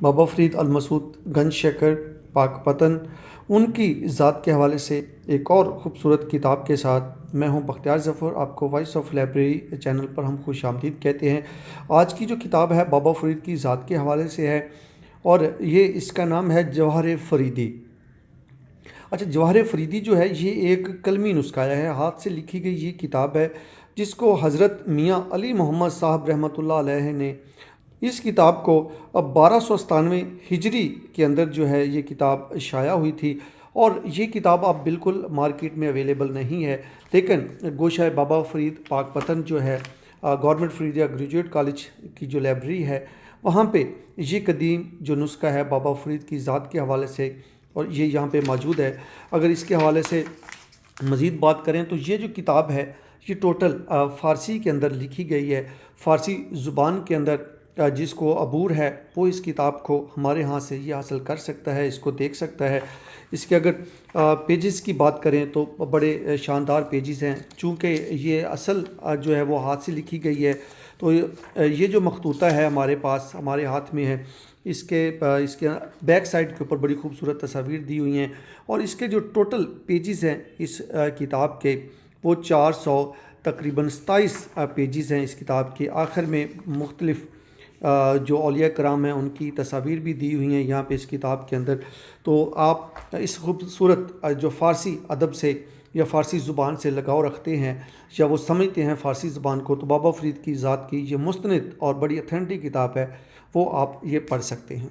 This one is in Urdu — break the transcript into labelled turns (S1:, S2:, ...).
S1: بابا فرید المسعود گنج شیکر پاک پتن، ان کی ذات کے حوالے سے ایک اور خوبصورت کتاب کے ساتھ میں ہوں بختیار ظفر، آپ کو وائس آف لائبریری چینل پر ہم خوش آمدید کہتے ہیں۔ آج کی جو کتاب ہے بابا فرید کی ذات کے حوالے سے ہے، اور یہ اس کا نام ہے جوہر فریدی۔ اچھا، جوہر فریدی جو ہے یہ ایک قلمی نسخہ ہے، ہاتھ سے لکھی گئی یہ کتاب ہے، جس کو حضرت میاں علی محمد صاحب رحمۃ اللہ علیہ نے اس کتاب کو 1297 ہجری کے اندر جو ہے یہ کتاب شائع ہوئی تھی، اور یہ کتاب اب بالکل مارکیٹ میں اویلیبل نہیں ہے، لیکن گوشہ بابا فرید پاک پتن جو ہے گورنمنٹ فرید یا گریجویٹ کالج کی جو لائبریری ہے، وہاں پہ یہ قدیم جو نسخہ ہے بابا فرید کی ذات کے حوالے سے، اور یہ یہاں پہ موجود ہے۔ اگر اس کے حوالے سے مزید بات کریں تو یہ جو کتاب ہے یہ ٹوٹل فارسی کے اندر لکھی گئی ہے، فارسی زبان کے اندر جس کو عبور ہے وہ اس کتاب کو ہمارے ہاں سے یہ حاصل کر سکتا ہے، اس کو دیکھ سکتا ہے۔ اس کے اگر پیجز کی بات کریں تو بڑے شاندار پیجز ہیں، چونکہ یہ اصل جو ہے وہ ہاتھ سے لکھی گئی ہے، تو یہ جو مخطوطہ ہے ہمارے پاس ہمارے ہاتھ میں ہے، اس کے بیک سائڈ کے اوپر بڑی خوبصورت تصاویر دی ہوئی ہیں، اور اس کے جو ٹوٹل پیجز ہیں اس کتاب کے وہ 400 تقریباً 27 پیجز ہیں۔ اس کتاب کے آخر میں مختلف جو اولیاء کرام ہیں ان کی تصاویر بھی دی ہوئی ہیں یہاں پہ اس کتاب کے اندر، تو آپ اس خوبصورت جو فارسی ادب سے یا فارسی زبان سے لگاؤ رکھتے ہیں یا وہ سمجھتے ہیں فارسی زبان کو، تو بابا فرید کی ذات کی یہ مستند اور بڑی اتھینٹک کتاب ہے، وہ آپ یہ پڑھ سکتے ہیں۔